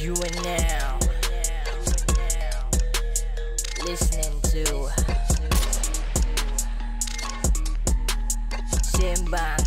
You are now listening to Simbang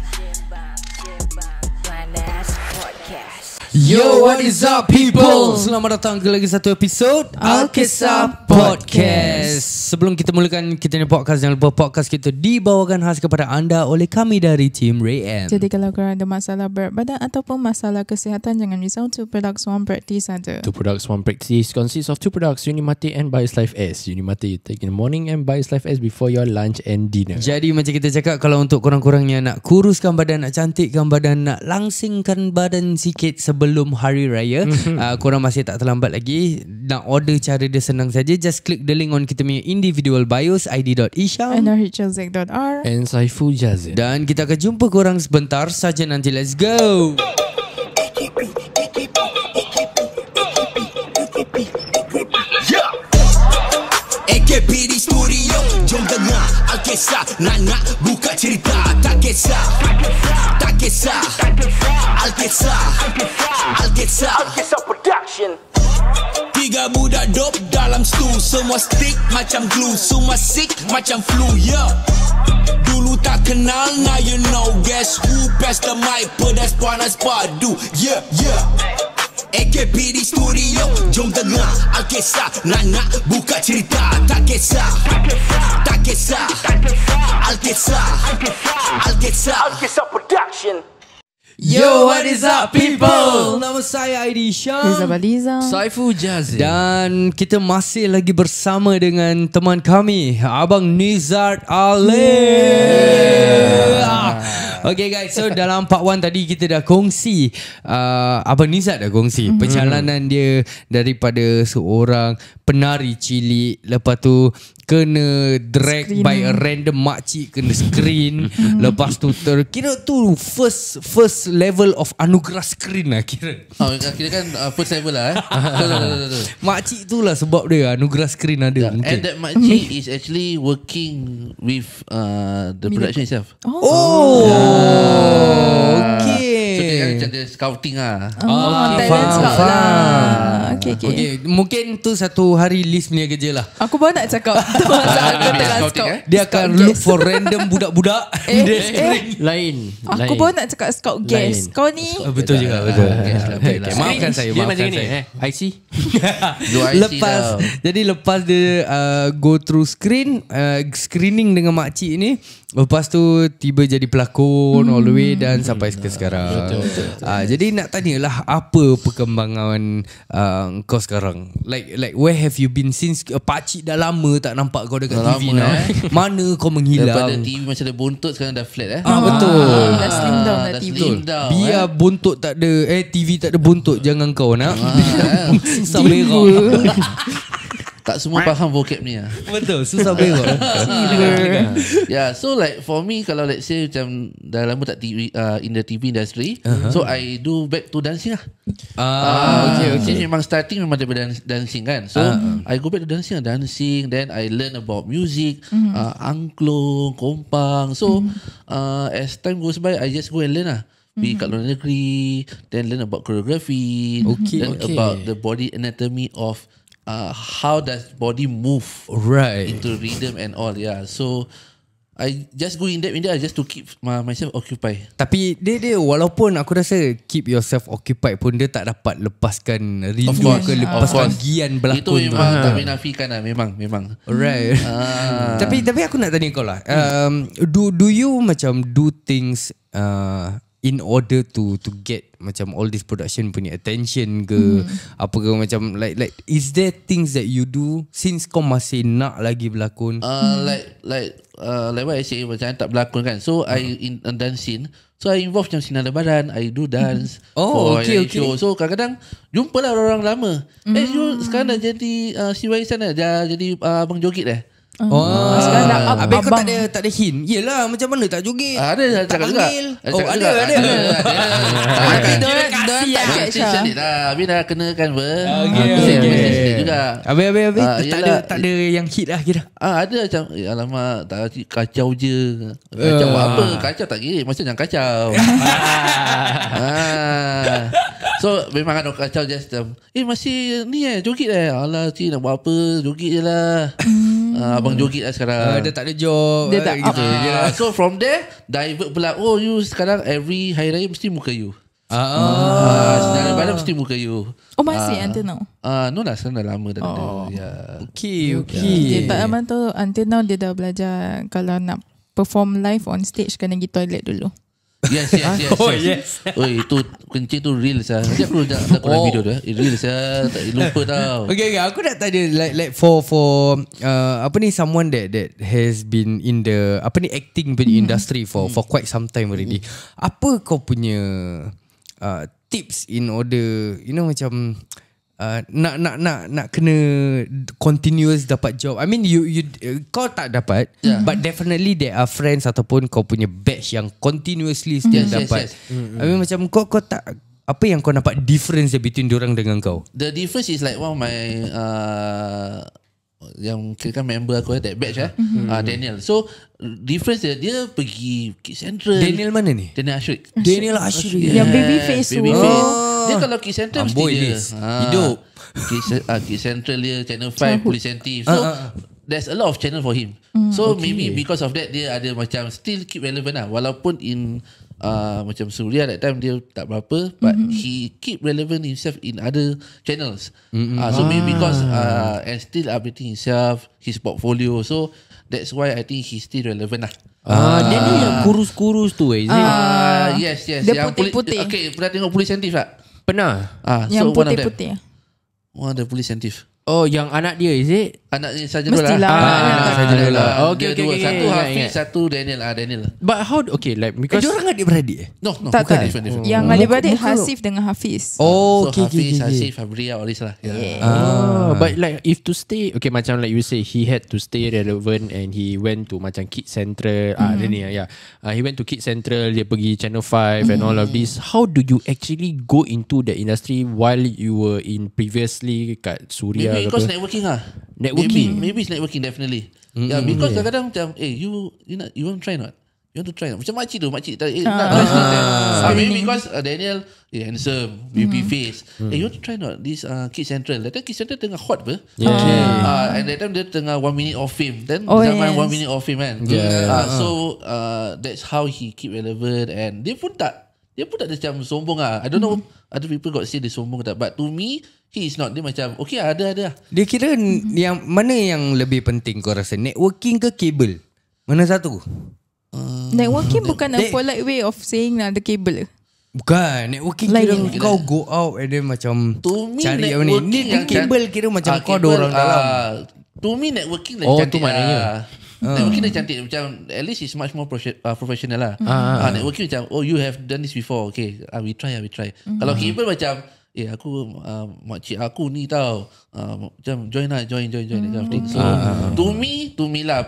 Panas Podcast. Yo, what is up people? Selamat datang ke lagi satu episod Alkisah Podcast. Sebelum kita mulakan kita ni podcast, jangan lupa podcast kita dibawakan khas kepada anda oleh kami dari Team Ray M. Jadi kalau korang ada masalah berat badan ataupun masalah kesihatan, jangan risau, Two Products One Practice ada. Two Products One Practice consists of two products, Unimate and Bioslife S. Unimate you take in the morning and Bioslife S before your lunch and dinner. Jadi macam kita cakap, kalau untuk korang-korangnya nak kuruskan badan, nak cantikkan badan, nak langsingkan badan sikit sebelum Hari Raya, korang masih tak terlambat lagi. Nak order, cara dia senang saja. Just click the link on kita punya individual bios, id.isham And rhlzek.r And Saiful Jazz. Dan kita akan jumpa korang sebentar saja nanti. Let's go. AKP di studio, jom dengar Alkisah, nak buka cerita. Tak kisah, tak kisah, Alkisah, Alkisah, Alkisah Production. Tiga budak dope dalam stu, semua stick macam glue, semua sick macam flu, yeah. Dulu tak kenal, now you know. Guess who? Pass the mic, pedas panas padu, yeah, yeah. AKP di studio, jom dengar Alkisah, nak buka cerita. Tak kisah, tak kisah, Alkisah, Alkisah, Alkisah Production. Yo, what is up people? Nama saya Aidi Syam Liza Baliza. Saiful Jazz. dan kita masih lagi bersama dengan teman kami, Abang Nizard Ali. Okay guys, so dalam part 1 tadi kita dah kongsi, Abang Nizard dah kongsi perjalanan dia daripada seorang penari cilik, lepas tu kena drag Screen. by a random makcik, kena screen. Lepas tu kira tu first level of anugerah screen lah kira. Oh, kira kan first level lah Betul. Makcik tu lah sebab dia anugerah screen ada mungkin. And that makcik is actually working with the production itself. So kira kan macam dia scouting lah. Talent scout lah. Okay. Mungkin tu satu hari list punya kerja lah. Aku baru nak cakap tu masa aku tengah Scouting, scout. Dia akan look for random budak-budak. Dia screen. Lain. Aku baru nak cakap scout guest. Kau ni Betul juga, betul. Okay, Okay, maafkan saya, Dia maafkan macam ni saya. IC. Do I see Lepas now? jadi lepas dia go through screening dengan makcik ni, lepas tu tiba jadi pelakon all the way dan sampai ke sekarang. Jadi nak tanyalah, apa perkembangan kau sekarang? Like where have you been since pakcik dah lama tak nampak kau dekat Dah TV lama, now. Mana kau menghilang? Daripada TV macam ada buntut, sekarang dah flat Betul. dah slim down dah dah TV. slim down, Biar buntut tak ada TV tak ada buntut, jangan kau nak. Susah berak. Tak semua faham vocab ni lah. Betul, susah berak. Yeah, so like for me, kalau let's say macam dah lama tak TV, in the TV industry, so I do back to dancing lah. Okay. Since memang starting memang daripada dancing kan. So I go back to dancing, then I learn about music, angklung, kompang. So as time goes by, I just go and learn lah. Pergi kat luar negeri, then learn about choreography, then about the body anatomy of how does body move Right. into rhythm and all. Yeah, so I just go in depth just to keep myself occupied. Tapi dia walaupun aku rasa keep yourself occupied pun, dia tak dapat lepaskan rindu course. ke lepaskan gian berlakon Itu tu. memang tak menafikan lah. Memang Alright. Tapi aku nak tanya kau lah, do you macam do things in order to get macam all this production punya attention ke apa ke, macam like is there things that you do since kau masih nak lagi berlakon? Like what I say, macam tak berlakon kan. So I in dancing, so I involve macam sinar badan, I do dance for show. So kadang-kadang jumpa lah orang lama. You sekarang dah jadi si Waisan dah jadi abang joget Sekarang dah up Habis kau abang. tak ada hint. Yelah, macam mana tak joget? Ada tak cakap juga. panggil. Ada. Tapi diorang tak catch lah. Sedikit lah. Habis dah kenakan Okay. sedikit juga. Habis yelah. tak ada yang hit lah kira. Ada macam alamak, tak kacau je. Kacau apa? Kacau tak kira. Maksudnya jangan kacau. So memang ada kacau just masih ni joget alah cik nak buat apa, joget je lah. Abang joget lah sekarang. Dia tak ada job. Dia tak gitu. So from there divert pula, oh you sekarang every hari raya mesti muka you. Sekarang badan mesti muka you. Oh masih until now? No lah, sekarang dah lama dah ada. Okay. Dia tak aman tu. Until now dia dah belajar kalau nak perform live on stage kena pergi toilet dulu. Yes. Oh, yes. Oi, itu kencing tu real sah. Nanti aku nak korang video tu. Real sah, tak lupa tau. Okay, aku nak tanya like for apa ni, someone that has been in the acting punya industry for quite some time already. Apa kau punya tips in order macam nak kena continuous dapat job. I mean you kau tak dapat, but definitely there are friends ataupun kau punya batch yang continuously still dapat. I mean macam kau tak, apa yang kau nampak difference between diorang dengan kau? The difference is like one of my yang kira member aku that batch Daniel. So difference dia pergi Kids Central. Daniel mana ni? Daniel Ashrik. Daniel Ashrik. Yang baby face tu. Dia kalau Kids Central mesti dia hidup. Kids Central dia Channel 5 Police Incentive. So there's a lot of channel for him. So maybe because of that dia ada macam still keep relevant lah. Walaupun in macam Suria that time dia tak berapa, but he keep relevant himself in other channels. So maybe because and still updating himself, his portfolio. So that's why I think he's still relevant lah. Dia ni yang kurus-kurus tu is it? Yes. Dia Yang putih-putih. Okay, pernah tengok Police Incentive tak? Pernah. Yang so putih-putih. one of the Police Incentive. Oh, yang anak dia is it? Anaknya Sarjan Dola. Mestilah. Anak Sarjan Dola. Okay. Satu Hafiz, ingat. satu Daniel. But how like because Diorang adik-beradik No, Tak. different. Yang adik-beradik Hasif dengan Hafiz. Oh, So Hafiz, Hasif, Fabria, all this lah. but like if to stay, okay, macam like you say he had to stay relevant and he went to macam Kids Central. He went to Kids Central, dia pergi Channel 5 and all of this. How do you actually go into the industry while you were in previously kat Suria? Maybe because networking lah. Networking. Maybe it's networking definitely. Yeah, because kadang-kadang macam you want to try not? You want to try not? Macam makcik tak maybe because Daniel handsome, baby face. You want to try not this Kids Central? That time Kids Central tengah hot ber. And that time dia tengah 1 minute of fame. Then zaman 1 minute of fame kan. So that's how he keep relevant. And dia pun tak ada macam sombong lah. I don't know other people got say dia sombong tak, but to me he is not. Dia macam okay ada. Dia kira yang mana yang lebih penting kau rasa, networking ke kabel? Mana satu? Networking bukan a polite way of saying ada kabel. Bukan, networking kira kau go out and then macam to me cari apa ni. Ni kabel kira macam kau ada orang dalam. To me networking dah tu cantik maknanya. Networking dah cantik. Macam at least it's much more professional lah. Networking macam you have done this before. Okay, we try. Kalau kabel macam aku makcik aku ni tau, macam join that kind of thing. So to me lah,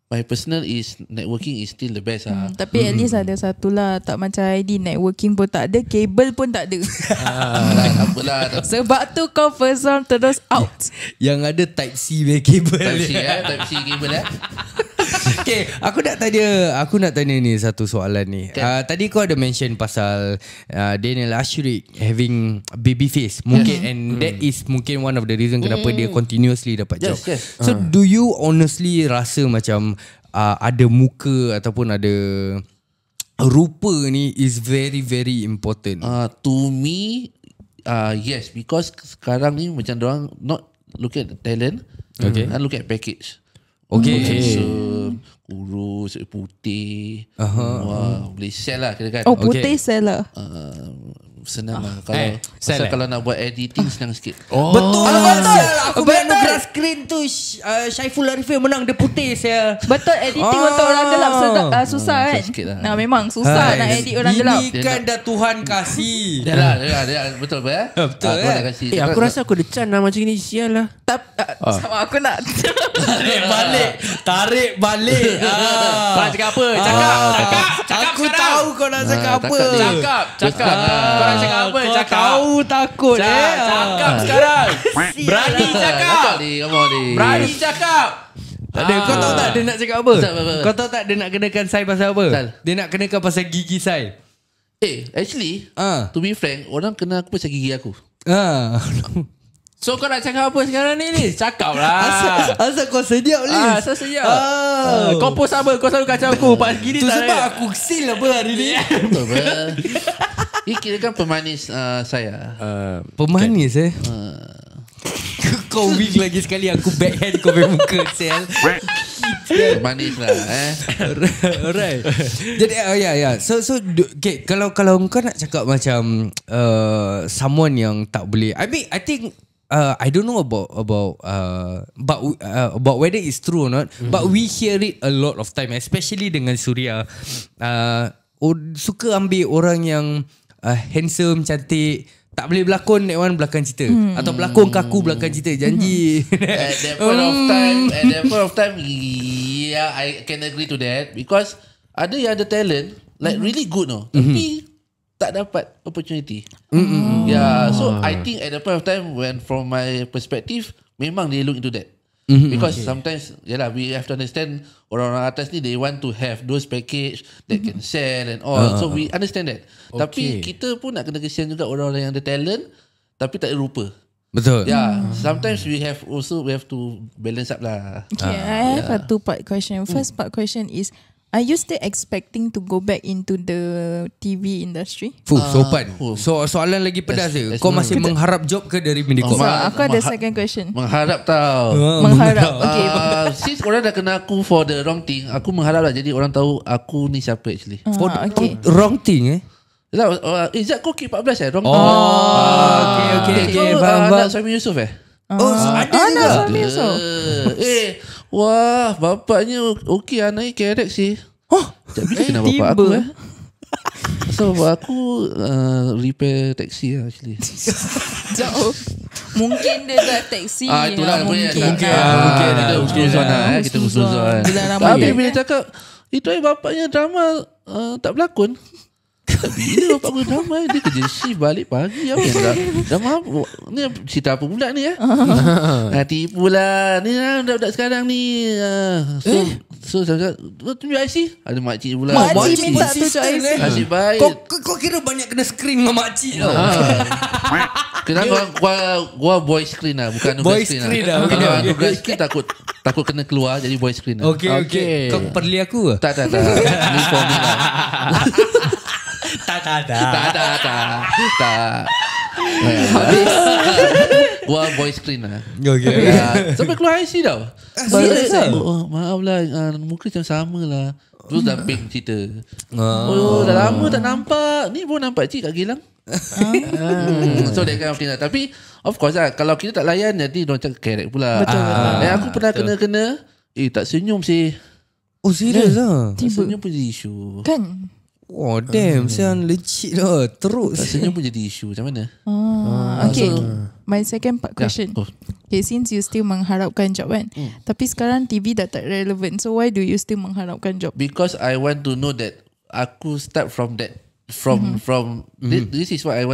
my personal is networking is still the best lah. Tapi at least ada satu lah, tak macam ID networking pun tak ada, kabel pun tak ada. Apalah. Sebab tu kau first round terus out. Yang ada type C punya kabel. Type C kabel Okay, aku nak tanya ni satu soalan ni. Tadi kau ada mention pasal Daniel Ashrik having baby face. Mungkin and that is mungkin one of the reason kenapa dia continuously dapat job. Yes. So do you honestly rasa macam ada muka ataupun ada rupa ni is very very important? To me yes, because sekarang ni macam orang not look at the talent, and look at package. Okay. Handsome, kurus, putih. Wah, boleh sell lah kira kan. Oh, putih seller. Senang lah. Kalau nak buat editing senang sikit. Betul. Aku anugerah screen tu Syaiful Arifin menang, dia putih saya. Betul, editing untuk orang gelap susah kan. sikit lah. Nah, memang susah nak edit orang gelap. Ini kan dah Tuhan kasih. Dia betul apa Betul Tuhan dah kasih. aku rasa aku ada can lah macam ni. Sial lah. Sama aku nak Tarik balik. Kau nak cakap apa? Cakap Aku tahu kau nak cakap apa. Cakap. Kau nak cakap apa? Kau Cakap. tahu takut. Cakap sekarang. Berani cakap. Berani cakap. Tak ada. Kau tahu tak dia nak cakap apa? Tak, apa. Kau tahu tak dia nak kenakan Sai pasal apa? Pasal? Dia nak kenakan pasal gigi Sai. Actually Ah. to be frank, orang kena aku pasal gigi aku. So kau nak cakap apa sekarang ni? Cakap lah. Asal kau sedap Liz? Asal siap. Kau pun sama. Kau selalu kacau aku. Pak gini Tu tak sebab ada. aku seal apa hari ni. Betul ber. Ini kira kan pemanis saya. Pemanis Kau wing lagi sekali aku backhand kau punya muka sel. Pemanis lah Alright. Jadi So okay, kalau kau nak cakap macam someone yang tak boleh, I think I don't know about whether it's true or not, but we hear it a lot of time, especially dengan Suria. Suka ambil orang yang handsome, cantik, tak boleh berlakon that one belakang cerita, atau berlakon kaku belakang cerita, janji. At that point of time, yeah, I can agree to that, because ada yang ada talent like really good tapi tak dapat opportunity. Yeah, so I think at the point of time, when from my perspective, memang they look into that. Because sometimes we have to understand orang-orang atas ni, they want to have those package that can sell and all. So we understand that. Tapi kita pun nak kena kesian juga orang-orang yang ada talent tapi tak ada rupa. Betul. Yeah, sometimes we have to balance up lah. Okay, I have a two-part question. First part question is, are you still expecting to go back into the TV industry? Sopan. So soalan lagi pedas je. Kau masih mengharap job ke dari Mediacorp? So aku ada second question. Mengharap tau. Mengharap. Okay. Since orang dah kena aku for the wrong thing, aku mengharap lah jadi orang tahu aku ni siapa actually. Okay. Wrong thing Izzat kau keep 14 wrong thing. Okay, Kau faham. anak Suami Yusof Ada Anak juga. suami Yusof. Wah, bapaknya okey, anaknya kerek sih. Tak bila kena bapak aku So bapak aku repair taxi lah actually. Jauh. Mungkin dia dah taksi. Itulah mungkin. Kita husnuzon lah. Kita husnuzon. Bila ramai Tapi dia. bila cakap itu bapaknya drama tak berlakon. Bila bapak aku drama, dia kerja shift balik pagi. Apa yang drama ni cerita apa pula ni tipu lah. Ni lah budak-budak sekarang ni. So saya tunjuk IC. Ada makcik pula. Makcik minta tunjuk IC. Nasib baik. Kau kira banyak kena screen dengan makcik tau. Kenapa gua boy screen lah, bukan Boy nugas screen screen lah. lah. Kalau nugas screen takut kena keluar, jadi boy screen lah. Okay. Kau perli aku ke? Tak. Ni for me lah. Tak. Habis gua boy screen lah. Okay. Sampai keluar IC tau. Serius lah? Maaf lah, muka macam sama lah. Terus dah ping cerita. Dah lama tak nampak. Ni baru nampak cik kat Gilang. So that kind of thing lah. Tapi of course lah, kalau kita tak layan, jadi dia macam kerek pula. Betul. Aku pernah kena tak senyum sih. Oh serius lah? Tak senyum pun jadi isu. Kan? Oh damn, sian legit lah. Terus. Tak senyum pun jadi isu. Macam mana? Okay. My second part question. Okay, since you still mengharapkan job kan, tapi sekarang TV dah tak relevant. So why do you still mengharapkan job? Because I want to know that aku start from that. This is what I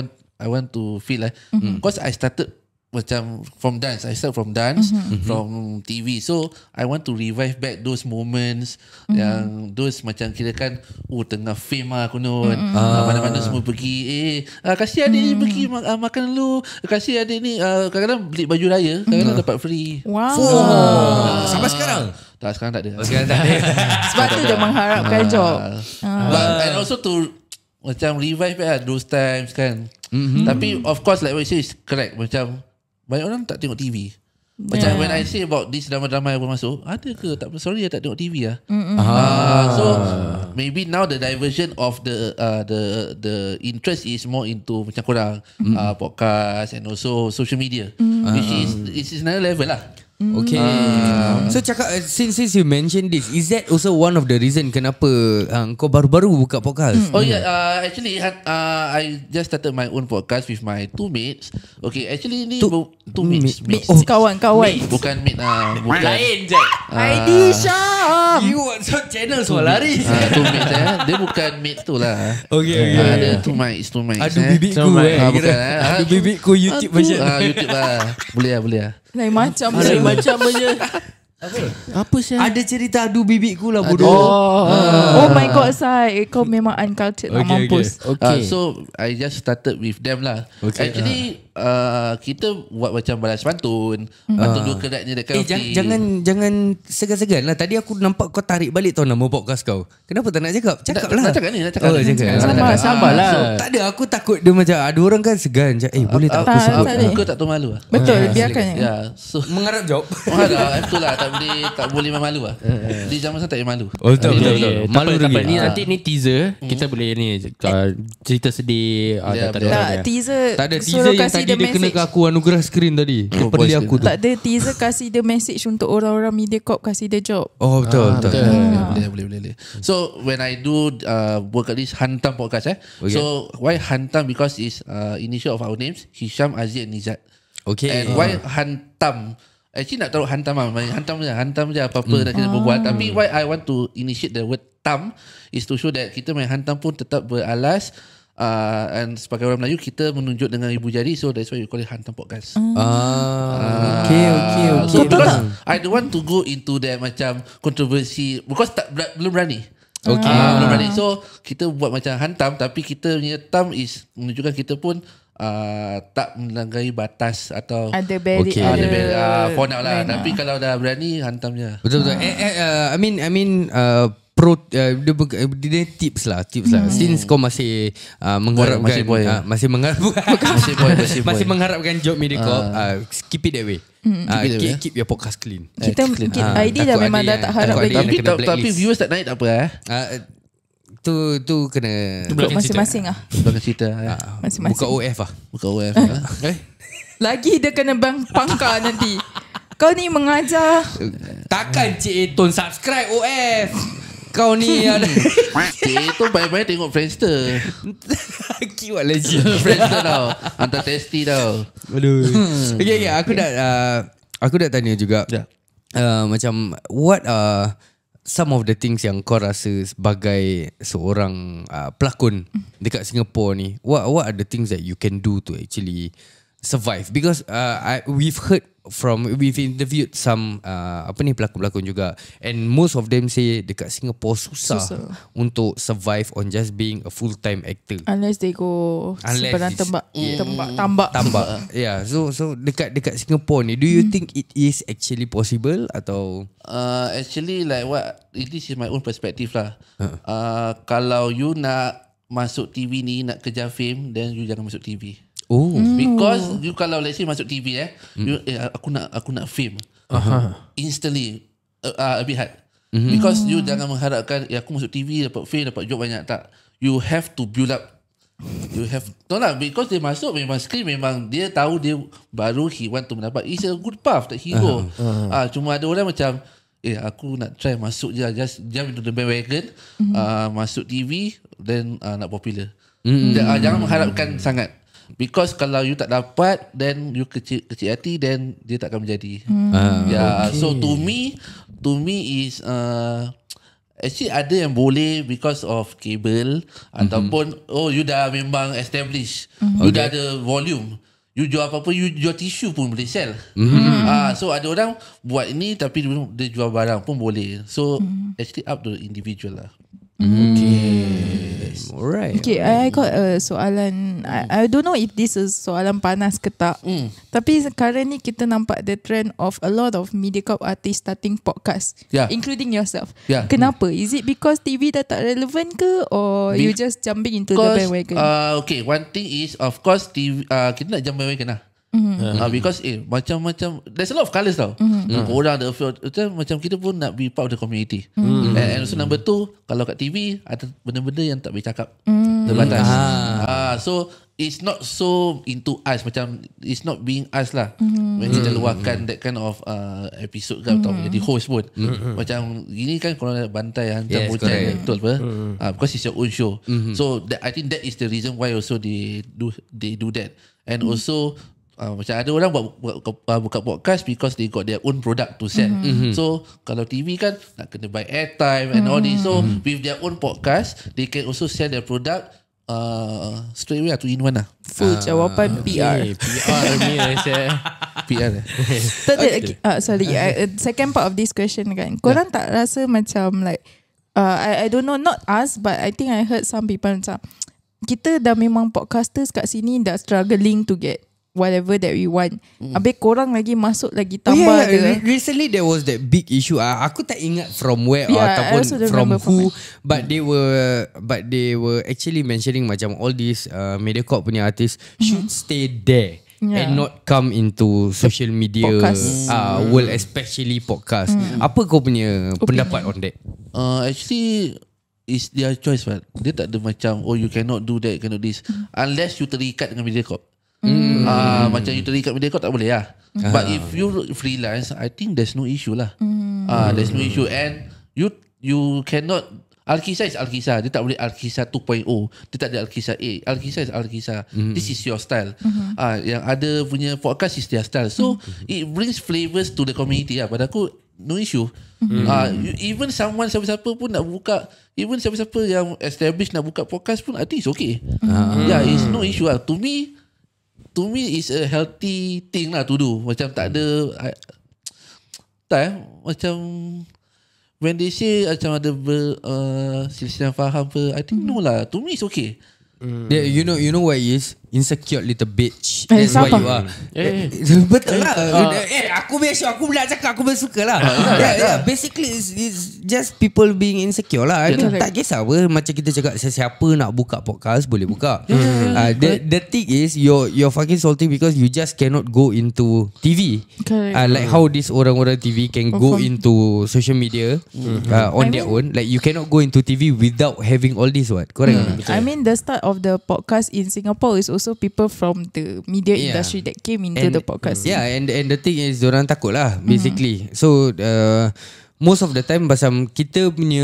want to feel lah. Because I started macam from dance. I start from dance, from TV. So I want to revive back those moments yang those macam kira kan tengah fame lah konon. Mana-mana semua pergi. Kasih adik ni pergi makan dulu. Kasih adik ni kadang-kadang beli baju raya, kadang-kadang dapat free. Wow. Sampai sekarang? Tak, sekarang tak ada. Sebab tu dia mengharapkan job. And also to macam revive lah those times kan. Tapi of course like what you say is correct. Macam banyak orang tak tengok TV. Macam when I say about this drama-drama yang baru masuk, ada ke? Tak, sorry tak tengok TV lah. So maybe now the diversion of the interest is more into macam korang podcast and also social media, which is another level lah. Okay. So cakap since you mentioned this, is that also one of the reason kenapa kau baru-baru buka podcast? Oh yeah, actually I just started my own podcast with my two mates. Okay, actually ni two mates. Kawan-kawan. Bukan mate bukan. Lain je. Aidisha. You WhatsApp channel semua lari. Two mates dia bukan mate tu lah. Okay. Ada two mates. Adu bibitku Bukan Adu bibitku YouTube version. YouTube lah. Boleh lah. Lain macam Macam je. Apa sih? Ada cerita adu bibikku lah bodoh. Oh my god, Sai, kau memang uncultured nak Okay, mampus. Okay. So I just started with them lah. Okay. Actually kita buat macam balas pantun, pantun dua kerat ni dekat Jangan segan-segan lah. Tadi aku nampak kau tarik balik tau nama podcast kau. Kenapa tak nak cakap? Cakap lah. Nak cakap ni, nak cakap Oh, ni. cakap. Sabarlah. So, tak ada, aku takut dia macam ada orang kan segan. Boleh tak aku tak sebut? ada. Kau tak tahu malu lah. Betul, biarkan je. Ya, so Mengarap jawab. betul lah, tak boleh malu lah. Di zaman sekarang tak boleh malu. Oh, betul. Malu tak apa, lagi. ni nanti ni teaser. Kita boleh ni cerita sedih. Ya, Tak betul. Tak, ada. teaser. Tak ada suruh teaser yang kasih tadi dia dia kena message. ke aku anugerah skrin tadi. Dia Oh, pedih voice aku tu. Tak ada teaser, kasih dia message untuk orang-orang Mediacorp, kasih dia job. Oh, betul. Boleh. So when I do work at this Hantam podcast Okay. So why Hantam? Because it's initial of our names, Hisham, Aziz and Nizat. Okay. And why Hantam? Actually nak taruh hantam lah. Hantam je apa-apa nak kita berbual. Tapi why I want to initiate the word tam is to show that kita main hantam pun tetap beralas. And sebagai orang Melayu kita menunjuk dengan ibu jari. So that's why we call it Hantam Podcast. Okay. So because I don't want to go into that macam kontroversi. Because belum berani. Okay. Belum berani. So kita buat macam hantam. Tapi kita punya tam is menunjukkan kita pun tak melanggar batas atau Ada barrier. Okay. Ada for now lah. line Tapi kalau dah berani hantam je. Betul. I mean pro dia tips lah. Since kau masih mengharapkan Masih boy, masih mengharapkan Masih boy. mengharapkan job Mediacorp, keep it that way. Keep your podcast clean. Kita ID dah takut memang dah ada tak yang- harap takut ada lagi. yang kena Tapi blacklist. viewers tak naik tak apa Tu kena Untuk masing-masing lah. Belakang cerita Masing-masing. buka OF lah. Buka OF Lagi dia kena bang pangkar nanti. Kau ni mengajar. Takkan Cik Eton subscribe OF. Kau ni ada Itu baik-baik tengok Friendster. kiwat legend. Friendster tau. Hantar testi tau. Aduh. Okay, aku dah tanya juga. Ya. Macam what some of the things yang kau rasa sebagai seorang pelakon dekat Singapore ni, what are the things that you can do to actually survive? Because we've interviewed some pelakon-pelakon juga, and most of them say dekat Singapore susah untuk survive on just being a full-time actor. Unless they go seberang it's- tambak. Yeah, so dekat Singapore ni, do you think it is actually possible atau Actually like what, this is my own perspective lah. Kalau you nak masuk TV ni, nak kejar fame, then you jangan masuk TV. Because you kalau let's say masuk TV you, aku nak fame. Instantly a bit hard. Because you jangan mengharapkan aku masuk TV dapat fame, dapat job banyak, tak. You have to build up. You have no lah, because dia masuk memang screen, memang dia tahu dia baru he want to mendapat. It's a good path that he go. Cuma ada orang macam aku nak try masuk je, just jump into the bandwagon, masuk TV, then nak popular. Jangan mengharapkan sangat. Because kalau you tak dapat, then you kecil hati, then dia tak akan menjadi. So to me is actually ada yang boleh because of cable, ataupun you dah memang established, you dah ada volume, you jual apa-apa, you jual tisu pun boleh sell. So ada orang buat ini tapi dia jual barang pun boleh. So actually up to the individual lah. alright. Okay, I got a soalan. I don't know if this is soalan panas ke tak. Tapi sekarang ni kita nampak the trend of a lot of Mediacorp artists starting podcast, including yourself. Kenapa? Is it because TV dah tak relevant ke, or you just jumping into the bandwagon? Okay, one thing is of course TV, kita nak jump bandwagon lah. Because macam-macam, there's a lot of colours tau. Orang ada macam kita pun nak be part of the community. And also number two, kalau kat TV ada benda-benda yang tak boleh cakap, terbatas. So it's not so into us, macam it's not being us lah. When kita luahkan that kind of episode ke, atau jadi host pun, macam gini kan korang nak bantai hantar bocah, betul apa? Because it's your own show. So I think that is the reason why also they do that. And also macam ada orang buka podcast because they got their own product to sell. So kalau TV kan nak kena buy airtime and all this. So with their own podcast, they can also sell their product straight away 2-in-1 lah. Full jawapan PR. PR ni saya. PR Second part of this question kan, korang tak rasa macam like I don't know, not us, but I think I heard some people macam kita dah memang podcasters kat sini dah struggling to get whatever that we want. Habis korang lagi masuk lagi tambah recently there was that big issue. Aku tak ingat from where I ataupun also don't from remember who, but they were actually mentioning macam all these Mediacorp punya artists should stay there and not come into social media world, especially podcast. Apa kau punya pendapat on that? Actually it's their choice, but dia tak ada macam you cannot do that, cannot this, unless you terikat dengan Mediacorp. Macam you terikat Mediacorp tak boleh lah. But if you freelance, I think there's no issue lah. There's no issue, and you cannot. Alkisah is Alkisah. Dia tak boleh Alkisah 2.0. Dia tak ada Alkisah A. Alkisah is Alkisah. This is your style. Yang ada punya podcast is their style. So it brings flavors to the community lah. Pada aku no issue. Even siapa-siapa pun nak buka, even siapa-siapa yang established nak buka podcast pun, I think it's okay. Yeah, it's no issue lah. To me it's a healthy thing lah to do. Macam tak ada macam when they say macam ada silsilah faham apa, I think no lah. To me it's okay. Yeah, you know what it is? Insecure little bitch. That's why you are. Betul lah. Aku biasa, aku pula cakap, aku bersuka lah. Basically it's just people being insecure lah. I mean, tak kisah apa. Macam kita cakap, siapa nak buka podcast boleh buka. The thing is you're fucking salty because you just cannot go into TV. Like how this orang-orang TV can go into social media on their own. Like you cannot go into TV without having all this. What? Correct? I mean the start of the podcast in Singapore is also people from the media industry that came into the podcast. Yeah, and the thing is diorang takut lah basically. So most of the time pasal kita punya,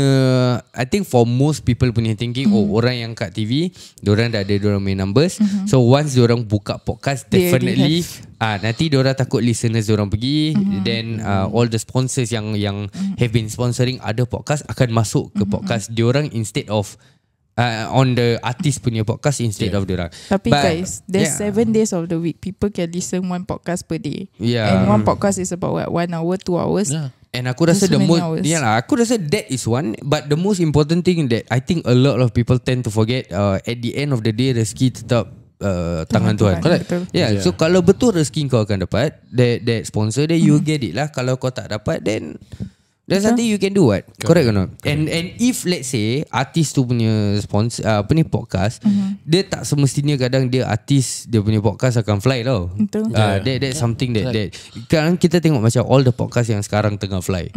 I think for most people punya thinking, orang yang kat TV diorang dah ada diorang punya numbers. So once diorang buka podcast, definitely nanti diorang takut listeners diorang pergi, then all the sponsors yang have been sponsoring other podcast akan masuk ke podcast diorang instead of on the artist punya podcast instead of diorang. Tapi guys, there's 7 days of the week. People can listen one podcast per day. And one podcast is about 1 hour, 2 hours. And aku rasa aku rasa that is one. But the most important thing that I think a lot of people tend to forget, at the end of the day, rezeki tetap tangan Tuhan. Correct. So kalau betul rezeki kau akan dapat that sponsor, then you get it lah. Kalau kau tak dapat, then there's something you can do, what? Correct or not? And if let's say artis tu punya sponsor podcast, dia tak semestinya kadang dia artis dia punya podcast akan fly tau. That's something that kadang kita tengok macam all the podcast yang sekarang tengah fly.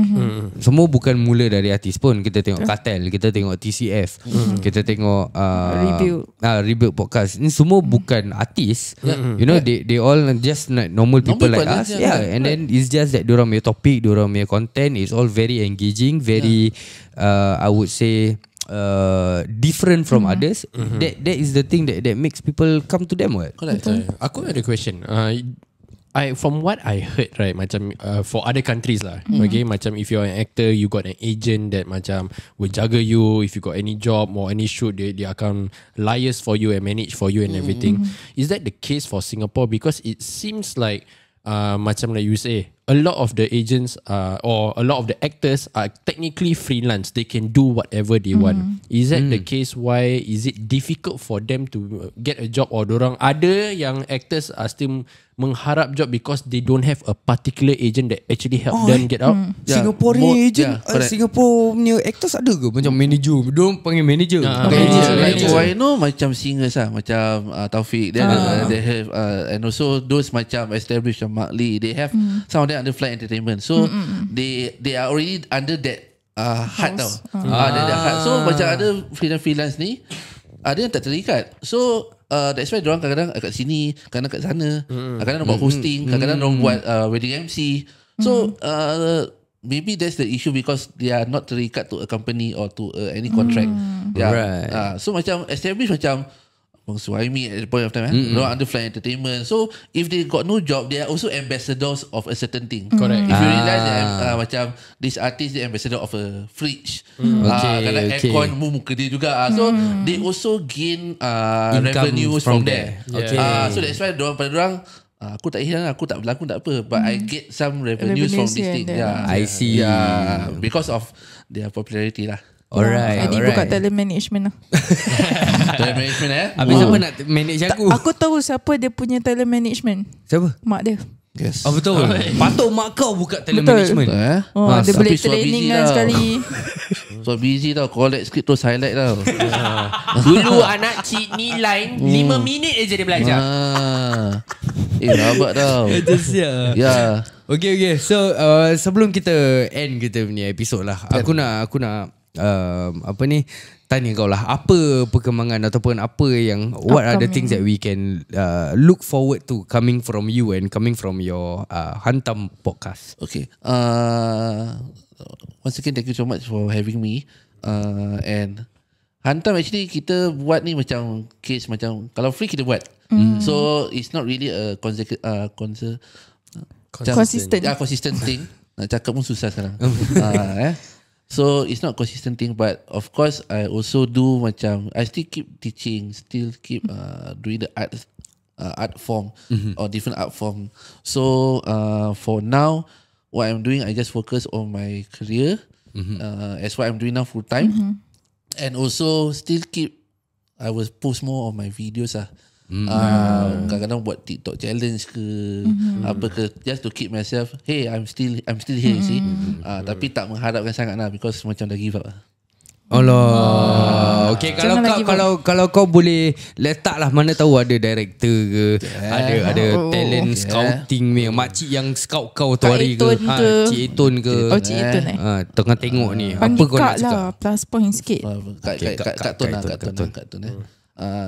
Semua bukan mula dari artis pun. Kita tengok Kartel, kita tengok TCF, kita tengok Rebuild podcast. Ini semua bukan artis. You know, they all just normal people like us. And then it's just that diorang punya topik, diorang punya content is all very engaging, very I would say different from others. That is the thing that makes people come to them. What? Correct. Aku ada question. From what I heard, right, macam for other countries lah, okay, macam if you're an actor, you got an agent that macam will jaga you. If you got any job or any shoot, they akan liaise for you and manage for you and everything. Is that the case for Singapore? Because it seems like macam like you say, a lot of the agents or a lot of the actors are technically freelance. They can do whatever they want. Is that the case? Why is it difficult for them to get a job? Or dorang ada yang actors are still mengharap job because they don't have a particular agent that actually help them get out? Singaporean agent, Singapore punya actors ada ke macam manager? Diorang panggil manager. I know macam singers lah, macam Taufik, then they have and also those macam established Mark Lee, they have some of them under Flight Entertainment. So they are already under that hard tau. So macam ada freelance ni, ada yang tak terikat. So that's why diorang kadang-kadang kat sini, kadang-kadang kat sana, kadang-kadang buat hosting, kadang-kadang diorang buat wedding MC. So maybe that's the issue because they are not terikat to a company or to any contract. So macam established macam Bang Suhaimi at the point of time, Diorang under Fly Entertainment. So if they got no job, they are also ambassadors of a certain thing. Correct. If you realize that macam this artist, the ambassador of a fridge. Kadang aircon muka dia juga. So they also gain revenues from there. So that's why diorang aku tak hilang, aku tak berlakon tak apa, but I get some revenues from this thing. I see. Because of their popularity lah. Alright. Jadi buka talent management lah. Talent management Habis siapa nak manage aku? Aku tahu siapa dia punya talent management. Siapa? Mak dia. Yes. Betul. Patut mak kau buka talent Betul. management. Dia boleh tapi so training busy kan tau. sekali. So busy tau, collect script terus highlight tau. Dulu anak cik ni line 5 minit je dia belajar. Rabak tau. Ya. Okay. So sebelum kita end kita punya episod lah, aku nak tanya kau lah, apa perkembangan ataupun apa yang what are the things that we can look forward to coming from you and coming from your Hantam podcast. Okay. Once again, thank you so much for having me. And Hantam actually kita buat ni macam case macam kalau free kita buat. So it's not really a consistent thing. Nak cakap pun susah sekarang. So it's not consistent thing, but of course I also do macam I still keep teaching, still keep doing the art form or different art form. So for now, what I'm doing, I just focus on my career as what I'm doing now full time, and also still keep. I will post more of my videos lah. Kadang-kadang buat TikTok challenge ke apa ke, just to keep myself, hey, I'm still here, see. Tapi tak mengharapkan sangat lah, because macam dah give up lah. Allah. Okay, kalau kau boleh letak lah, mana tahu ada director ke, ada talent scouting ni, makcik yang scout kau tu hari ke, Cik Eton ke. Oh, Cik Eton tengah tengok ni, apa panggil kau nak Kak cakap lah, plus point sikit. Kak Ton.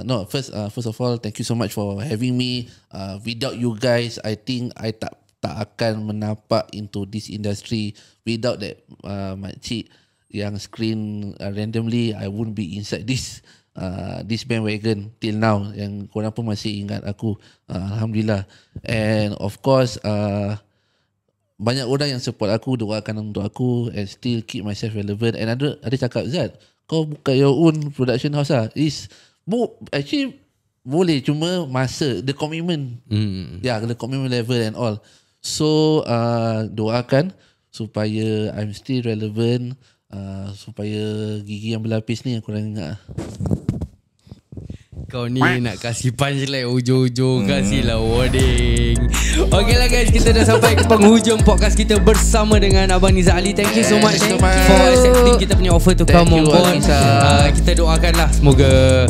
No, first of all, thank you so much for having me. Without you guys, I think I tak akan menapak into this industry. Without that makcik yang screen randomly, I won't be inside this bandwagon till now. Yang korang pun masih ingat aku, alhamdulillah. And of course, banyak orang yang support aku, doakan untuk aku, and still keep myself relevant. And ada cakap, Zat, kau buka your own production house lah. Actually boleh, cuma masa, the commitment, the commitment level and all. So doakan supaya I'm still relevant, supaya gigi yang berlapis ni korang ingat. Kau ni nak kasih punchline ujung-ujung, kasihlah warning. Okay lah guys, kita dah sampai ke penghujung podcast kita bersama dengan Abang Nizar Ali. Thank you so much for accepting kita punya offer to come on board. Kita doakan lah, semoga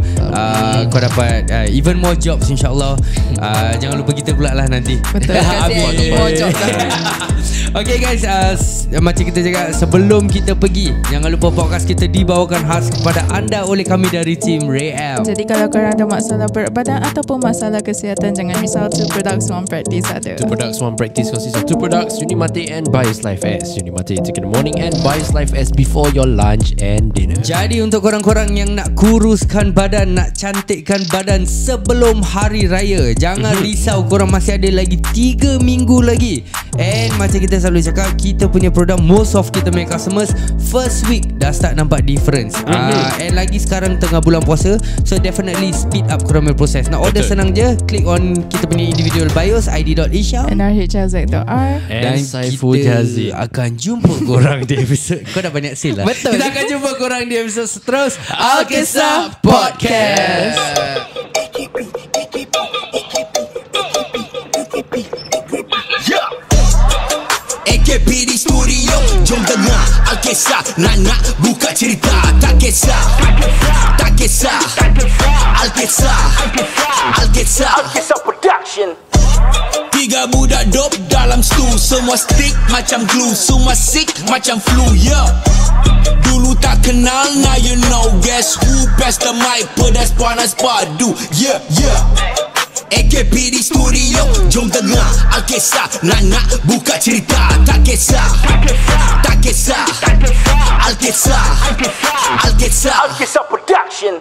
kau dapat even more jobs insyaAllah. Jangan lupa kita pula lah nanti. Betul, kasih more jobs lah. Okay guys, macam kita cakap, sebelum kita pergi, jangan lupa podcast kita dibawakan khas kepada anda oleh kami dari tim Real. Jadi kalau korang ada masalah berat badan ataupun masalah kesihatan, jangan risau, 2 Products 1 Practice ada. 2 Products 1 Practice consists of 2 products, Unimate and Bios Life S. Unimate take in the morning and Bios Life S before your lunch and dinner. Jadi untuk korang-korang yang nak kuruskan badan, nak cantikkan badan sebelum hari raya, jangan risau, korang masih ada lagi 3 minggu lagi. And macam kita selalu cakap, kita punya produk, most of kita punya customers first week dah start nampak difference. And lagi sekarang tengah bulan puasa, so definitely speed up korang punya proses. Nak order senang je, click on kita punya individual bios, id.isha nrhz.r dan Saiful kita Jazid. akan jumpa korang di episode. Kau dah banyak sale lah. Betul. Kita akan jumpa korang di episode seterus Alkisah Podcast. AKP di studio, jom dengar Alkisah, nak buka cerita. Tak kisah Alkisah production. 3 budak dope dalam stu, semua stick macam glue, semua sick macam flu, yeah. Dulu tak kenal, now you know. Guess who? Pass the mic, pedas panas padu, yeah. AKP di studio, jom dengar Alkisah, nak buka cerita. Tak kisah Alkisah production.